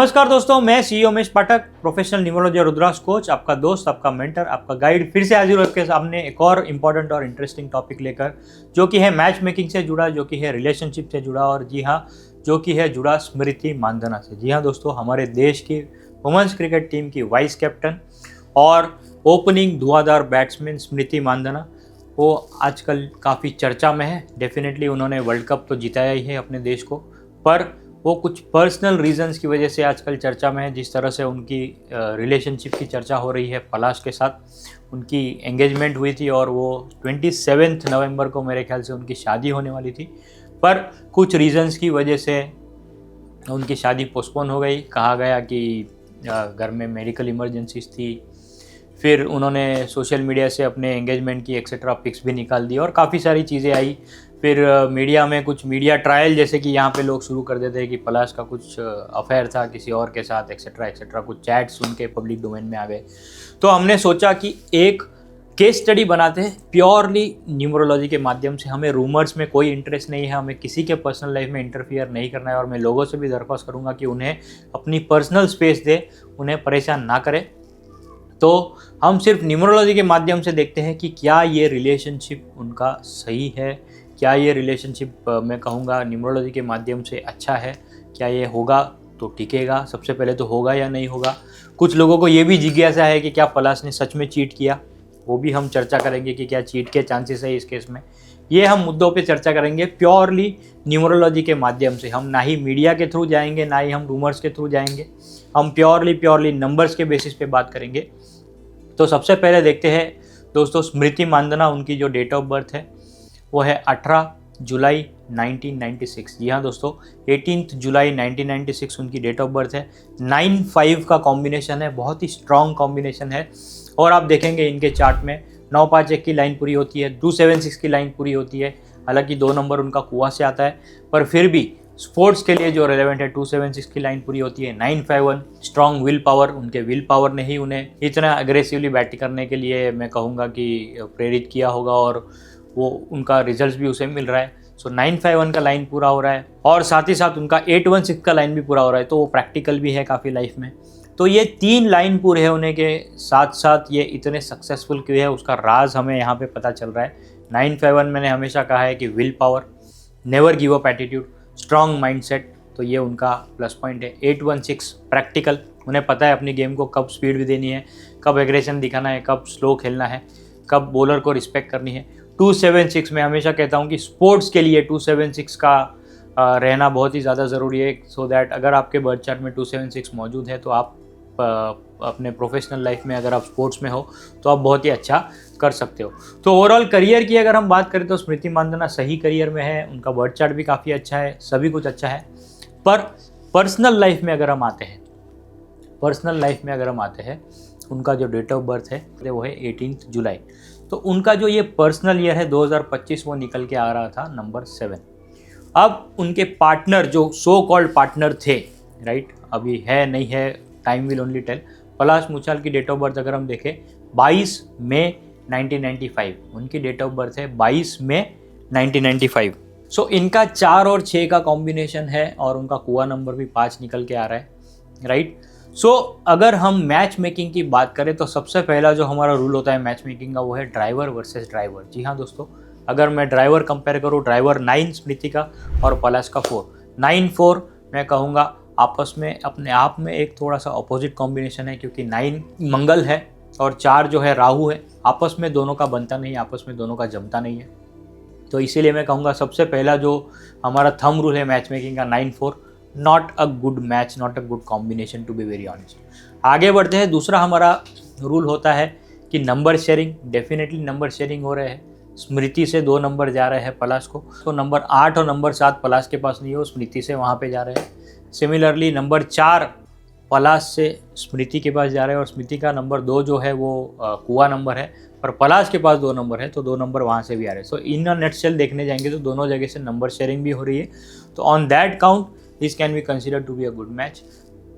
नमस्कार दोस्तों, मैं सीईओ उमेश पाठक, प्रोफेशनल न्यूमरोलॉजी और रुद्राक्ष कोच, आपका दोस्त, आपका मेंटर, आपका गाइड फिर से हाजिर हूं आपके सामने एक और इम्पॉर्टेंट और इंटरेस्टिंग टॉपिक लेकर, जो कि है मैच मेकिंग से जुड़ा, जो कि है रिलेशनशिप से जुड़ा और जी हाँ, जो कि है जुड़ा स्मृति मानधना से। जी हाँ दोस्तों, हमारे देश की वुमेन्स क्रिकेट टीम की वाइस कैप्टन और ओपनिंग धुआंधार बैट्समैन स्मृति मानधना, वो आजकल काफ़ी चर्चा में है। डेफिनेटली उन्होंने वर्ल्ड कप तो जिताया ही है अपने देश को, पर वो कुछ पर्सनल रीजंस की वजह से आजकल चर्चा में है। जिस तरह से उनकी रिलेशनशिप की चर्चा हो रही है पलाश के साथ, उनकी एंगेजमेंट हुई थी और वो 27 नवंबर को मेरे ख्याल से उनकी शादी होने वाली थी, पर कुछ रीजंस की वजह से उनकी शादी पोस्टपोन हो गई। कहा गया कि घर में मेडिकल इमरजेंसीज थी। फिर उन्होंने सोशल मीडिया से अपने एंगेजमेंट की एक्सेट्रा पिक्स भी निकाल दी और काफ़ी सारी चीज़ें आई। फिर मीडिया में कुछ मीडिया ट्रायल, जैसे कि यहाँ पे लोग शुरू कर देते हैं कि पलाश का कुछ अफेयर था किसी और के साथ, एक्सेट्रा एक्सेट्रा, कुछ चैट्स उनके पब्लिक डोमेन में आ गए। तो हमने सोचा कि एक केस स्टडी बनाते हैं प्योरली न्यूमरोलॉजी के माध्यम से। हमें रूमर्स में कोई इंटरेस्ट नहीं है, हमें किसी के पर्सनल लाइफ में इंटरफियर नहीं करना है और मैं लोगों से भी दरख्वास्त करूँगा कि उन्हें अपनी पर्सनल स्पेस दे, उन्हें परेशान ना करें। तो हम सिर्फ न्यूमरोलॉजी के माध्यम से देखते हैं कि क्या ये रिलेशनशिप उनका सही है, क्या ये रिलेशनशिप मैं कहूँगा न्यूमरोलॉजी के माध्यम से अच्छा है, क्या ये होगा तो टिकेगा। सबसे पहले तो होगा या नहीं होगा। कुछ लोगों को ये भी जिज्ञासा है कि क्या पलाश ने सच में चीट किया, वो भी हम चर्चा करेंगे कि क्या चीट के चांसेस है इस केस में। ये हम मुद्दों पे चर्चा करेंगे प्योरली न्यूमरोलॉजी के माध्यम से। हम ना ही मीडिया के थ्रू जाएंगे, ना ही हम रूमर्स के थ्रू जाएंगे। हम प्योरली नंबर्स के बेसिस पे बात करेंगे। तो सबसे पहले देखते हैं दोस्तों, स्मृति मानधना, उनकी जो डेट ऑफ बर्थ है वो है 18 जुलाई 1996। जी हाँ दोस्तों, 18 जुलाई 1996 उनकी डेट ऑफ बर्थ है। 9-5 का कॉम्बिनेशन है, बहुत ही स्ट्रॉन्ग कॉम्बिनेशन है। और आप देखेंगे इनके चार्ट में 9-5-1 की लाइन पूरी होती है, 2-7-6 की लाइन पूरी होती है। हालांकि 2 नंबर उनका कुआं से आता है, पर फिर भी स्पोर्ट्स के लिए जो रेलेवेंट है 2-7-6 की लाइन पूरी होती है। 9-5-1 स्ट्रॉन्ग विल पावर, उनके विल पावर ने ही उन्हें इतना अग्रेसिवली बैटिंग करने के लिए मैं कहूँगा कि प्रेरित किया होगा और वो उनका रिजल्ट भी उसे मिल रहा है। सो 9-5-1 का लाइन पूरा हो रहा है और साथ ही साथ उनका 8-1-6 का लाइन भी पूरा हो रहा है, तो वो प्रैक्टिकल भी है काफ़ी लाइफ में। तो ये 3 लाइन पूरे होने के साथ साथ ये इतने सक्सेसफुल क्यों है, उसका राज हमें यहाँ पे पता चल रहा है। 9-5-1 मैंने हमेशा कहा है कि will power, never give up attitude, strong mindset, तो ये उनका प्लस पॉइंट है। 8-1-6 प्रैक्टिकल, उन्हें पता है अपनी गेम को कब स्पीड भी देनी है, कब एग्रेशन दिखाना है, कब स्लो खेलना है, कब बॉलर को रिस्पेक्ट करनी है। 2-7-6 मैं हमेशा कहता हूँ कि स्पोर्ट्स के लिए 2-7-6 का रहना बहुत ही ज़्यादा ज़रूरी है, सो दैट अगर आपके बर्थ चार्ट में 2-7-6 मौजूद है तो आप अपने प्रोफेशनल लाइफ में, अगर आप स्पोर्ट्स में हो तो आप बहुत ही अच्छा कर सकते हो। तो ओवरऑल करियर की अगर हम बात करें तो स्मृति मानधना सही करियर में है, उनका बर्थ चार्ट भी काफ़ी अच्छा है, सभी कुछ अच्छा है। पर पर्सनल लाइफ में अगर हम आते हैं, उनका जो डेट ऑफ बर्थ है वो है 18 जुलाई। तो उनका जो ये पर्सनल ईयर है 2025, वो निकल के आ रहा था नंबर 7। अब उनके पार्टनर, जो सो कॉल्ड पार्टनर थे, राइट, अभी है नहीं है, टाइम विल ओनली टेल। पलाश मुछाल की डेट ऑफ बर्थ अगर हम देखें 22 मई 1995, उनकी डेट ऑफ बर्थ है 22 मई 1995। सो इनका 4 और 6 का कॉम्बिनेशन है और उनका कुआ नंबर भी 5 निकल के आ रहा है, राइट। सो अगर हम मैच मेकिंग की बात करें तो सबसे पहला जो हमारा रूल होता है मैच मेकिंग का, वो है ड्राइवर वर्सेस ड्राइवर। जी हाँ दोस्तों, अगर मैं ड्राइवर कंपेयर करूँ, ड्राइवर 9 स्मृति का और पलाश का 4, 9-4 मैं कहूँगा आपस में अपने आप में एक थोड़ा सा अपोजिट कॉम्बिनेशन है, क्योंकि 9 मंगल है और 4 जो है राहु है। आपस में दोनों का बनता नहीं है, आपस में दोनों का जमता नहीं है। तो इसीलिए मैं कहूँगा सबसे पहला जो हमारा थंब रूल है मैच मेकिंग का, 9-4, not a good match, not a good combination, to be very honest. आगे बढ़ते हैं। दूसरा हमारा रूल होता है कि number sharing, definitely number sharing हो रहे हैं। स्मृति से 2 नंबर जा रहे हैं पलाश को, तो नंबर 8 और नंबर 7 पलाश के पास नहीं हो, स्मृति से वहाँ पे जा रहे हैं। सिमिलरली नंबर 4 पलाश से स्मृति के पास जा रहे हैं और स्मृति का नंबर 2 जो है वो कुआ नंबर है, पर पलाश के पास 2 नंबर है, तो 2 नंबर वहाँ से भी आ रहे हैं। सो इन अ नटशेल देखने जाएंगे तो दोनों जगह से नंबर शेयरिंग भी हो रही है। तो on that count this can be consider to be a good match.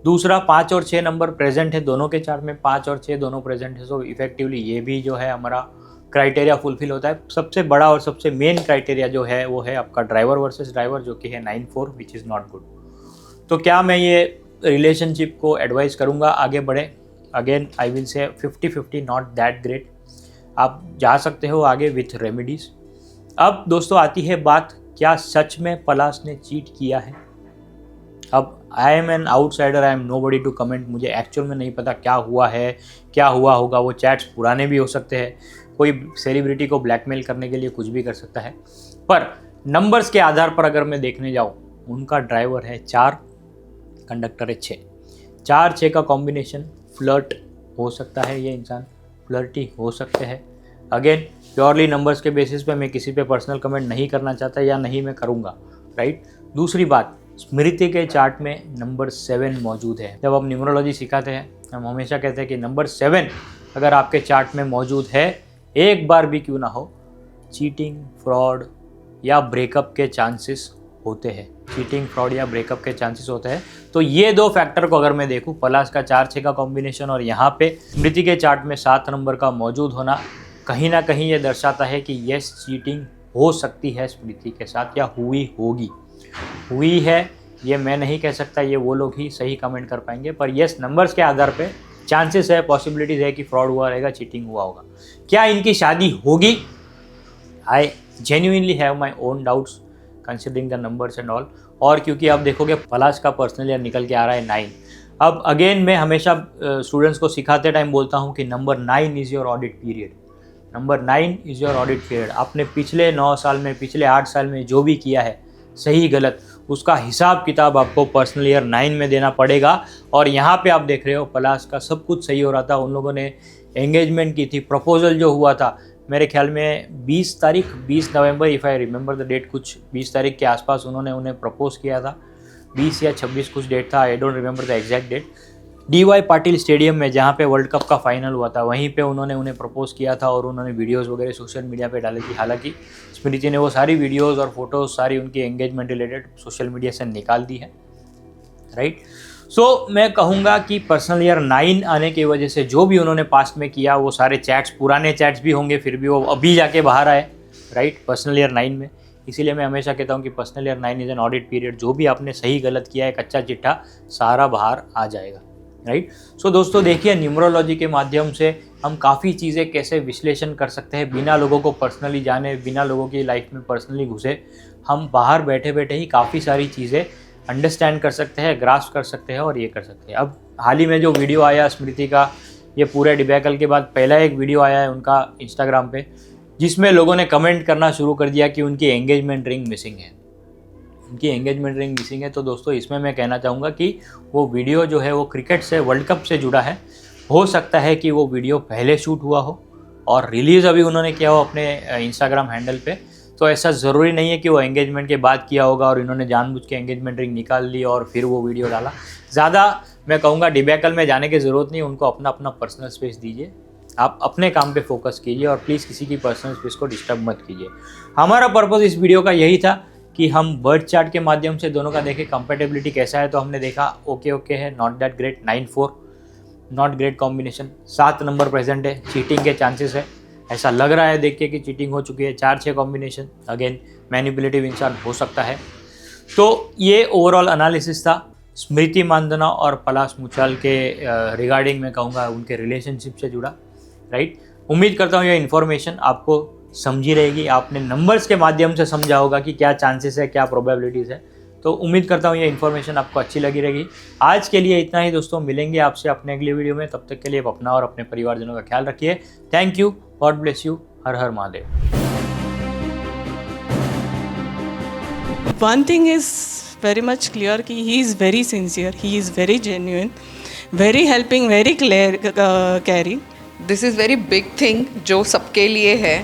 दूसरा 5 और 6 नंबर प्रेजेंट है दोनों के चार्ट में, 5 और 6 दोनों प्रेजेंट है। सो इफेक्टिवली ये भी जो है हमारा क्राइटेरिया फुलफिल होता है। सबसे बड़ा और सबसे मेन क्राइटेरिया जो है वो है आपका ड्राइवर वर्सेस ड्राइवर, जो कि है 9-4, विच इज़ नॉट गुड। तो क्या मैं ये रिलेशनशिप को एडवाइस करूँगा आगे बढ़े। Again I will say 50-50, not that great. आप जा सकते हो आगे विथ रेमेडीज़। अब दोस्तों आती है बात, क्या सच में पलाश ने चीट किया है? अब I am an outsider, I am nobody to comment. मुझे एक्चुअल में नहीं पता क्या हुआ है, क्या हुआ होगा। वो चैट्स पुराने भी हो सकते हैं, कोई सेलिब्रिटी को ब्लैकमेल करने के लिए कुछ भी कर सकता है। पर नंबर्स के आधार पर अगर मैं देखने जाऊँ, उनका ड्राइवर है 4, कंडक्टर है 6। 4-6 का कॉम्बिनेशन फ्लर्ट हो सकता है, ये इंसान फ्लर्टी हो सकते हैं। अगेन प्योरली नंबर्स के बेसिस पे मैं किसी पे पर्सनल कमेंट नहीं करना चाहता, या नहीं मैं करूँगा, राइट। दूसरी बात, स्मृति के चार्ट में नंबर 7 मौजूद है। जब हम न्यूमरोलॉजी सिखाते हैं, हम हमेशा कहते हैं कि नंबर 7 अगर आपके चार्ट में मौजूद है, एक बार भी क्यों ना हो, चीटिंग, फ्रॉड या ब्रेकअप के चांसेस होते हैं। चीटिंग, फ्रॉड या ब्रेकअप के चांसेस होते हैं। तो ये 2 फैक्टर को अगर मैं देखूँ, पलाश का 4-6 का कॉम्बिनेशन और यहाँ पे स्मृति के चार्ट में 7 नंबर का मौजूद होना, कहीं ना कहीं ये दर्शाता है कि यस, चीटिंग हो सकती है स्मृति के साथ, या हुई होगी। हुई है ये मैं नहीं कह सकता, ये वो लोग ही सही कमेंट कर पाएंगे। पर यस, नंबर्स के आधार पे चांसेस है, पॉसिबिलिटीज़ है कि फ्रॉड हुआ रहेगा, चीटिंग हुआ होगा। क्या इनकी शादी होगी? I genuinely have my own doubts considering the numbers and all. और क्योंकि आप देखोगे पलाश का पर्सनल ईयर निकल के आ रहा है 9। अब अगेन मैं हमेशा स्टूडेंट्स को सिखाते टाइम बोलता हूँ कि number 9 is your audit period. Number 9 is your audit period. आपने पिछले 9 साल में, पिछले 8 साल में जो भी किया है, सही गलत, उसका हिसाब किताब आपको पर्सनल ईयर 9 में देना पड़ेगा। और यहाँ पे आप देख रहे हो पलाश का सब कुछ सही हो रहा था। उन लोगों ने एंगेजमेंट की थी, प्रपोजल जो हुआ था मेरे ख्याल में 20 नवंबर, if I remember the date, कुछ 20 तारीख के आसपास उन्होंने उन्हें प्रपोज किया था। 20 या 26 कुछ डेट था, I don't remember the exact date. DY Patil stadium में, जहाँ पे वर्ल्ड कप का फाइनल हुआ था, वहीं पे उन्होंने उन्हें प्रपोज किया था और उन्होंने वीडियोस वगैरह सोशल मीडिया पे डाली थी। हालांकि स्मृति ने वो सारी वीडियोस और फोटोज सारी उनकी एंगेजमेंट रिलेटेड सोशल मीडिया से निकाल दी है, राइट। सो मैं कहूँगा कि पर्सनल ईयर 9 आने की वजह से जो भी उन्होंने पास्ट में किया, वो सारे चैट्स, पुराने चैट्स भी होंगे, फिर भी वो अभी जाके बाहर आए, राइट, पर्सनल ईयर 9 में। इसीलिए मैं हमेशा कहता हूँ कि personal year 9 is an audit period. जो भी आपने सही गलत किया है, कच्चा चिट्ठा सारा बाहर आ जाएगा, राइट। सो दोस्तों देखिए, न्यूमरोलॉजी के माध्यम से हम काफ़ी चीज़ें कैसे विश्लेषण कर सकते हैं, बिना लोगों को पर्सनली जाने, बिना लोगों की लाइफ में पर्सनली घुसे, हम बाहर बैठे बैठे ही काफ़ी सारी चीज़ें अंडरस्टैंड कर सकते हैं, ग्रास्प कर सकते हैं और ये कर सकते हैं। अब हाल ही में जो वीडियो आया स्मृति का, ये पूरे डिबैकल के बाद पहला एक वीडियो आया है उनका इंस्टाग्राम पे, जिसमें लोगों ने कमेंट करना शुरू कर दिया कि उनकी एंगेजमेंट रिंग मिसिंग है, उनकी एंगेजमेंट रिंग मिसिंग है। तो दोस्तों इसमें मैं कहना चाहूँगा कि वो वीडियो जो है वो क्रिकेट से, वर्ल्ड कप से जुड़ा है। हो सकता है कि वो वीडियो पहले शूट हुआ हो और रिलीज़ अभी उन्होंने किया हो अपने इंस्टाग्राम हैंडल पे। तो ऐसा ज़रूरी नहीं है कि वो एंगेजमेंट के बाद किया होगा और इन्होंने जानबूझ के एंगेजमेंट रिंग निकाल ली और फिर वो वीडियो डाला। ज़्यादा मैं कहूँगा डिबैकल में जाने की ज़रूरत नहीं, उनको अपना अपना पर्सनल स्पेस दीजिए, आप अपने काम पे फोकस कीजिए और प्लीज़ किसी की पर्सनल स्पेस को डिस्टर्ब मत कीजिए। हमारा पर्पज़ इस वीडियो का यही था कि हम बर्थ चार्ट के माध्यम से दोनों का देखें, कंपेटेबिलिटी कैसा है। तो हमने देखा ओके है, not that great, 9-4 not great combination, 7 number present है, चीटिंग के चांसेस है, ऐसा लग रहा है देख के कि चीटिंग हो चुकी है। 4-6 कॉम्बिनेशन, अगेन मैनिपुलेटिव इंसान हो सकता है। तो ये ओवरऑल एनालिसिस था स्मृति मानधना और पलाश मुछाल के रिगार्डिंग, मैं कहूँगा उनके रिलेशनशिप से जुड़ा, राइट। उम्मीद करता हूँ ये इन्फॉर्मेशन आपको समझी रहेगी, आपने नंबर्स के माध्यम से समझा होगा कि क्या चांसेस है, क्या प्रोबेबिलिटीज़ है। तो उम्मीद करता हूँ ये इन्फॉर्मेशन आपको अच्छी लगी रहेगी। आज के लिए इतना ही दोस्तों, मिलेंगे आपसे अपने अगले वीडियो में। तब तक के लिए आप अपना और अपने परिवारजनों का ख्याल रखिए। Thank you, God bless you, her her Mahadev. One thing is very much clear कि he is very sincere, he is very genuine, very helping, very caring. This is very big thing जो सबके लिए है।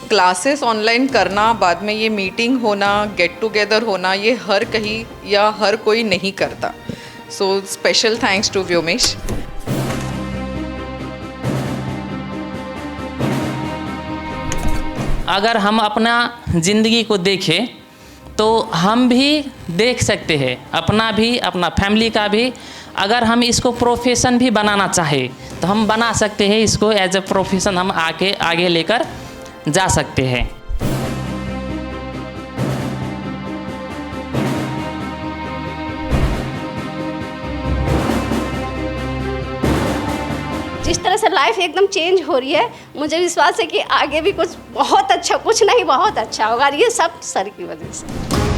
क्लासेस ऑनलाइन करना, बाद में ये meeting होना, गेट टुगेदर होना, ये हर कहीं या हर कोई नहीं करता। So special thanks to Vyomesh. अगर हम अपना ज़िंदगी को देखें तो हम भी देख सकते हैं, अपना भी, अपना फैमिली का भी। अगर हम इसको प्रोफेशन भी बनाना चाहें तो हम बना सकते हैं, इसको एज ए प्रोफेशन हम आगे लेकर जा सकते हैं। जिस तरह से लाइफ एकदम चेंज हो रही है, मुझे विश्वास है कि आगे भी कुछ बहुत अच्छा, कुछ नहीं बहुत अच्छा होगा, और ये सब सर की वजह से।